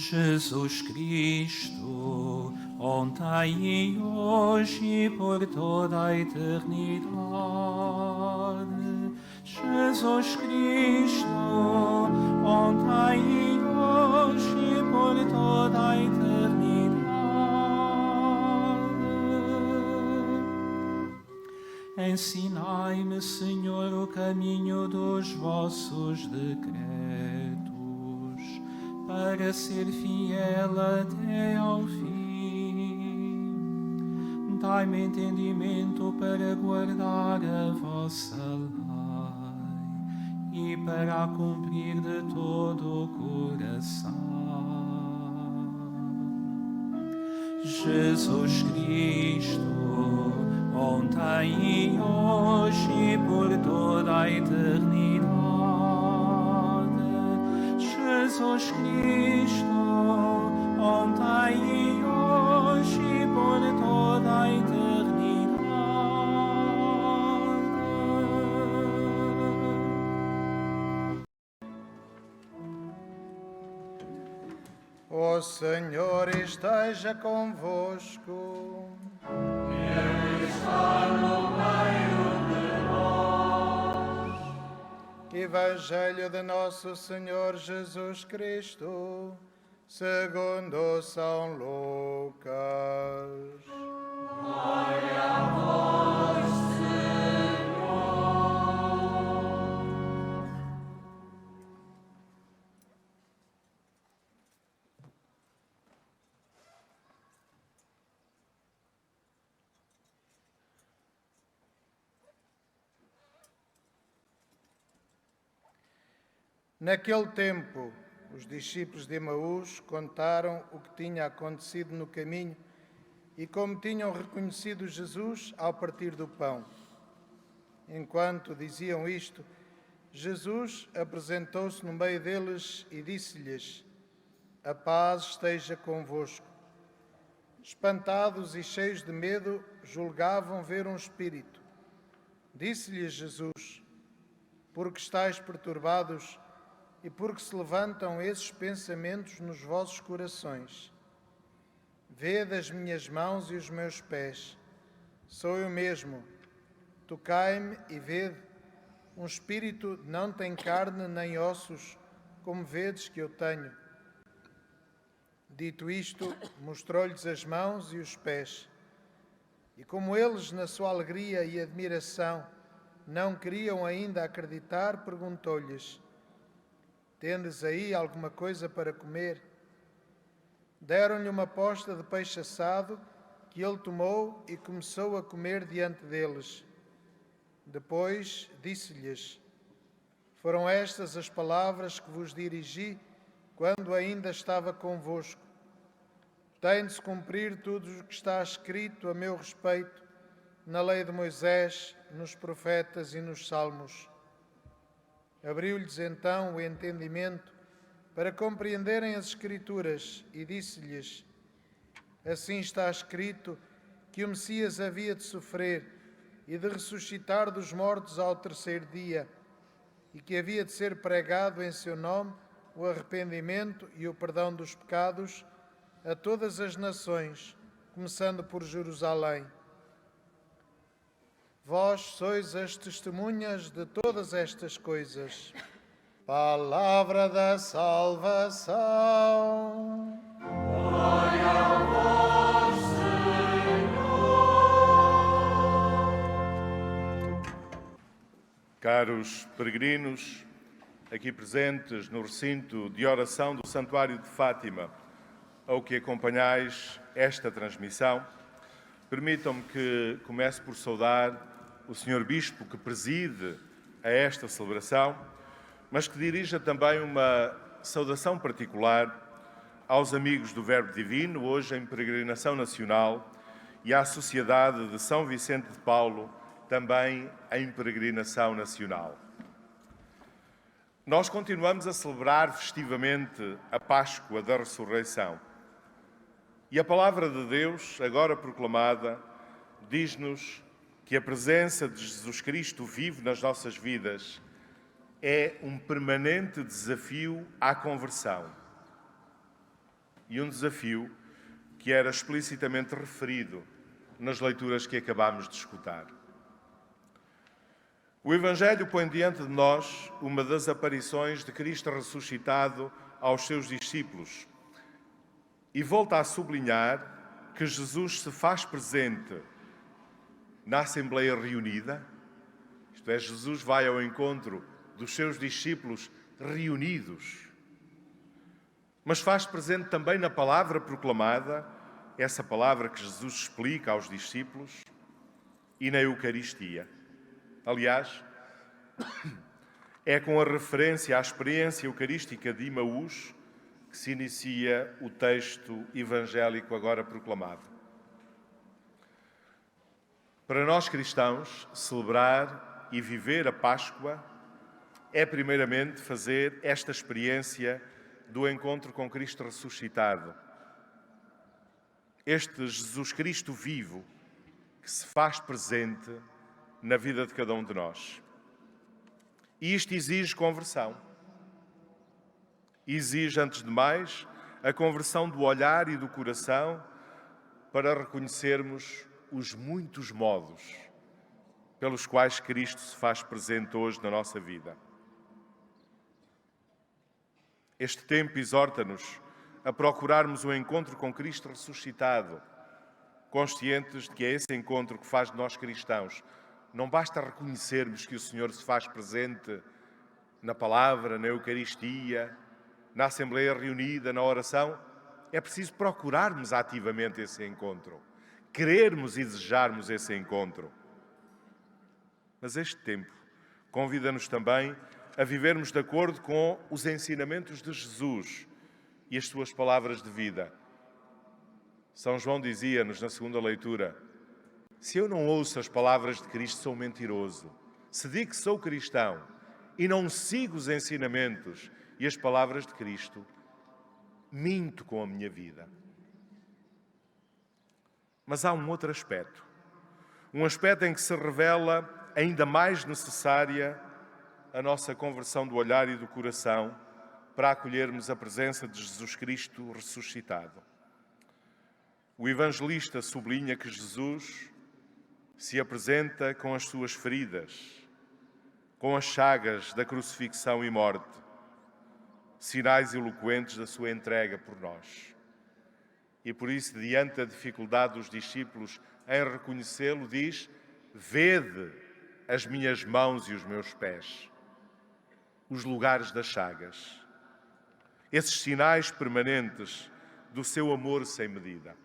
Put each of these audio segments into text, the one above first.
Jesus Cristo, ontem e hoje e por toda a eternidade. Jesus Cristo, ontem e hoje e por toda a eternidade. Ensinai-me, Senhor, o caminho dos vossos decretos, para ser fiel até ao fim. Dai-me entendimento para guardar a vossa lei e para a cumprir de todo o coração. Jesus Cristo, ontem e hoje e por toda a eternidade. Jesus Cristo, ontem e hoje e por toda a eternidade. O Senhor esteja convosco. Ele está no meio de nós. Evangelho de Nosso Senhor Jesus Cristo, segundo São Lucas. Glória a vós, Senhor. Naquele tempo, os discípulos de Emaús contaram o que tinha acontecido no caminho e como tinham reconhecido Jesus ao partir do pão. Enquanto diziam isto, Jesus apresentou-se no meio deles e disse-lhes: A paz esteja convosco. Espantados e cheios de medo, julgavam ver um espírito. Disse-lhes Jesus: Por que estáis perturbados e por que se levantam esses pensamentos nos vossos corações? Vede as minhas mãos e os meus pés. Sou eu mesmo. Tocai-me e vede. Um espírito não tem carne nem ossos, como vedes que eu tenho. Dito isto, mostrou-lhes as mãos e os pés. E como eles, na sua alegria e admiração, não queriam ainda acreditar, perguntou-lhes: Tendes aí alguma coisa para comer? Deram-lhe uma posta de peixe assado, que ele tomou e começou a comer diante deles. Depois disse-lhes: Foram estas as palavras que vos dirigi quando ainda estava convosco. Tem de se cumprir tudo o que está escrito a meu respeito na lei de Moisés, nos profetas e nos salmos. Abriu-lhes então o entendimento para compreenderem as Escrituras e disse-lhes: Assim está escrito que o Messias havia de sofrer e de ressuscitar dos mortos ao terceiro dia, e que havia de ser pregado em seu nome o arrependimento e o perdão dos pecados a todas as nações, começando por Jerusalém. Vós sois as testemunhas de todas estas coisas. Palavra da salvação. Glória a vós, Senhor. Caros peregrinos, aqui presentes no recinto de oração do Santuário de Fátima, ao que acompanhais esta transmissão, permitam-me que comece por saudar o Sr. Bispo que preside a esta celebração, mas que dirija também uma saudação particular aos amigos do Verbo Divino, hoje em peregrinação nacional, e à Sociedade de São Vicente de Paulo, também em peregrinação nacional. Nós continuamos a celebrar festivamente a Páscoa da Ressurreição. E a palavra de Deus, agora proclamada, diz-nos que a presença de Jesus Cristo vivo nas nossas vidas é um permanente desafio à conversão. e um desafio que era explicitamente referido nas leituras que acabámos de escutar. O Evangelho põe diante de nós uma das aparições de Cristo ressuscitado aos seus discípulos e volta a sublinhar que Jesus se faz presente na Assembleia reunida, isto é, Jesus vai ao encontro dos seus discípulos reunidos, mas faz presente também na palavra proclamada, essa palavra que Jesus explica aos discípulos, e na Eucaristia. Aliás, é com a referência à experiência eucarística de Imaús que se inicia o texto evangélico agora proclamado. Para nós cristãos, celebrar e viver a Páscoa é primeiramente fazer esta experiência do encontro com Cristo ressuscitado. Este Jesus Cristo vivo que se faz presente na vida de cada um de nós. E isto exige conversão. Exige, antes de mais, a conversão do olhar e do coração para reconhecermos os muitos modos pelos quais Cristo se faz presente hoje na nossa vida. Este tempo exorta-nos a procurarmos o encontro com Cristo ressuscitado, conscientes de que é esse encontro que faz de nós cristãos. Não basta reconhecermos que o Senhor se faz presente na palavra, na Eucaristia, na Assembleia reunida, na oração. É preciso procurarmos ativamente esse encontro, querermos e desejarmos esse encontro. Mas este tempo convida-nos também a vivermos de acordo com os ensinamentos de Jesus e as suas palavras de vida. São João dizia-nos na segunda leitura: se eu não ouço as palavras de Cristo, sou mentiroso. Se digo que sou cristão e não sigo os ensinamentos e as palavras de Cristo, minto com a minha vida. Mas há um outro aspecto. Um aspecto em que se revela ainda mais necessária a nossa conversão do olhar e do coração para acolhermos a presença de Jesus Cristo ressuscitado. O evangelista sublinha que Jesus se apresenta com as suas feridas, com as chagas da crucifixão e morte, sinais eloquentes da sua entrega por nós. E por isso, diante da dificuldade dos discípulos em reconhecê-lo, diz: vede as minhas mãos e os meus pés, os lugares das chagas, esses sinais permanentes do seu amor sem medida.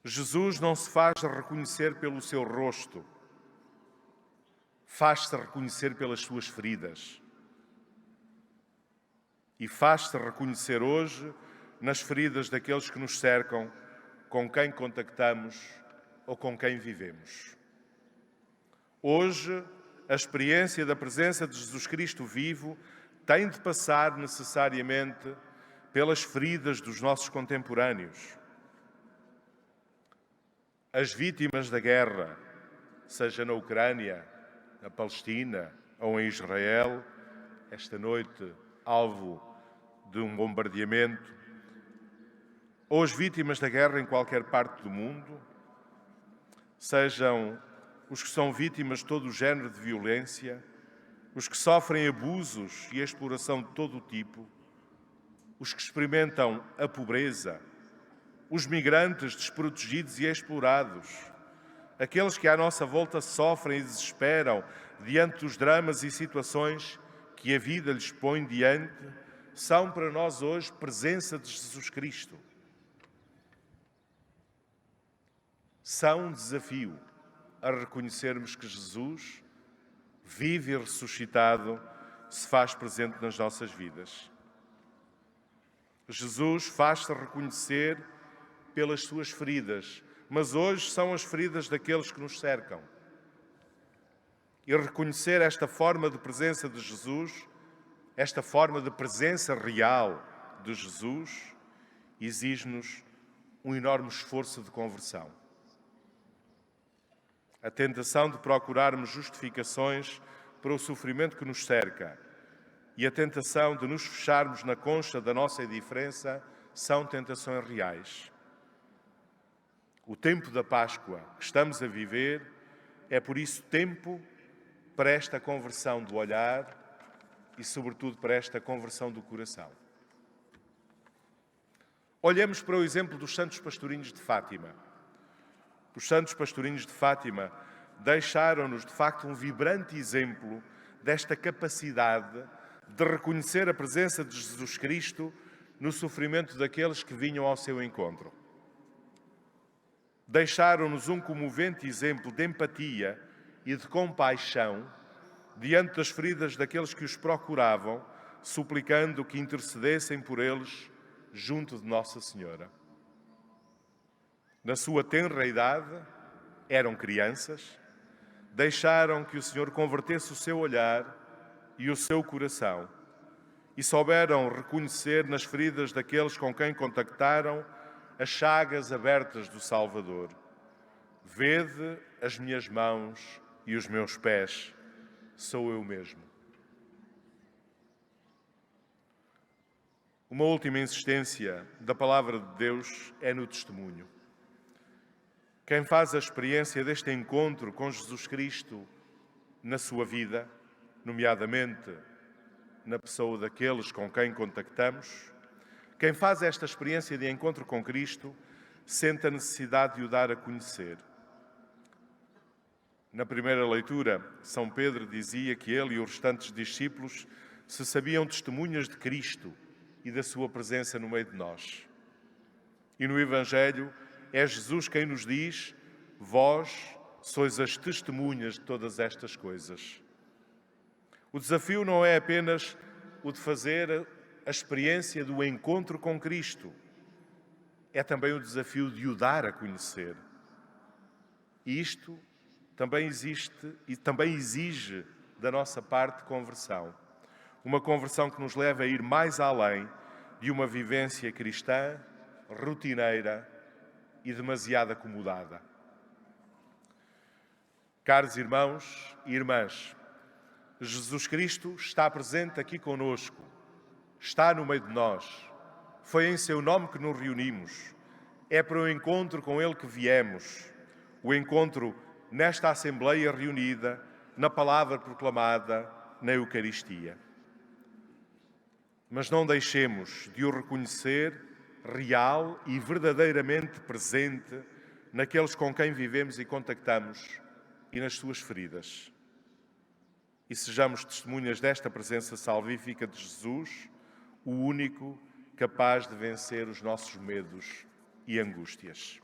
Jesus não se faz reconhecer pelo seu rosto, faz-se reconhecer pelas suas feridas. E faz-se reconhecer hoje nas feridas daqueles que nos cercam, com quem contactamos ou com quem vivemos. Hoje, a experiência da presença de Jesus Cristo vivo tem de passar necessariamente pelas feridas dos nossos contemporâneos. As vítimas da guerra, seja na Ucrânia, na Palestina ou em Israel, esta noite alvo de um bombardeamento, ou as vítimas da guerra em qualquer parte do mundo, sejam os que são vítimas de todo o género de violência, os que sofrem abusos e exploração de todo o tipo, os que experimentam a pobreza, os migrantes desprotegidos e explorados, aqueles que à nossa volta sofrem e desesperam diante dos dramas e situações que a vida lhes põe diante, são para nós hoje presença de Jesus Cristo. São um desafio a reconhecermos que Jesus, vive e ressuscitado, se faz presente nas nossas vidas. Jesus faz-se reconhecer pelas suas feridas, mas hoje são as feridas daqueles que nos cercam. E reconhecer esta forma de presença de Jesus, esta forma de presença real de Jesus, exige-nos um enorme esforço de conversão. A tentação de procurarmos justificações para o sofrimento que nos cerca e a tentação de nos fecharmos na concha da nossa indiferença são tentações reais. O tempo da Páscoa que estamos a viver é, por isso, tempo para esta conversão do olhar e, sobretudo, para esta conversão do coração. Olhemos para o exemplo dos Santos Pastorinhos de Fátima. Os Santos Pastorinhos de Fátima deixaram-nos, de facto, um vibrante exemplo desta capacidade de reconhecer a presença de Jesus Cristo no sofrimento daqueles que vinham ao seu encontro. Deixaram-nos um comovente exemplo de empatia e de compaixão diante das feridas daqueles que os procuravam, suplicando que intercedessem por eles junto de Nossa Senhora. Na sua tenra idade, eram crianças, deixaram que o Senhor convertesse o seu olhar e o seu coração e souberam reconhecer nas feridas daqueles com quem contactaram as chagas abertas do Salvador. Vede as minhas mãos e os meus pés, sou eu mesmo. Uma última insistência da palavra de Deus é no testemunho. Quem faz a experiência deste encontro com Jesus Cristo na sua vida, nomeadamente na pessoa daqueles com quem contactamos, quem faz esta experiência de encontro com Cristo sente a necessidade de o dar a conhecer. Na primeira leitura, São Pedro dizia que ele e os restantes discípulos se sabiam testemunhas de Cristo e da sua presença no meio de nós. E no Evangelho é Jesus quem nos diz: vós sois as testemunhas de todas estas coisas. O desafio não é apenas o de fazer a experiência do encontro com Cristo, é também o desafio de o dar a conhecer. E isto também exige da nossa parte conversão. Uma conversão que nos leva a ir mais além de uma vivência cristã rotineira e demasiado acomodada. Caros irmãos e irmãs, Jesus Cristo está presente aqui conosco, está no meio de nós. Foi em seu nome que nos reunimos. É para o encontro com Ele que viemos. O encontro nesta Assembleia reunida, na palavra proclamada, na Eucaristia. Mas não deixemos de o reconhecer real e verdadeiramente presente naqueles com quem vivemos e contactamos e nas suas feridas. E sejamos testemunhas desta presença salvífica de Jesus, o único capaz de vencer os nossos medos e angústias.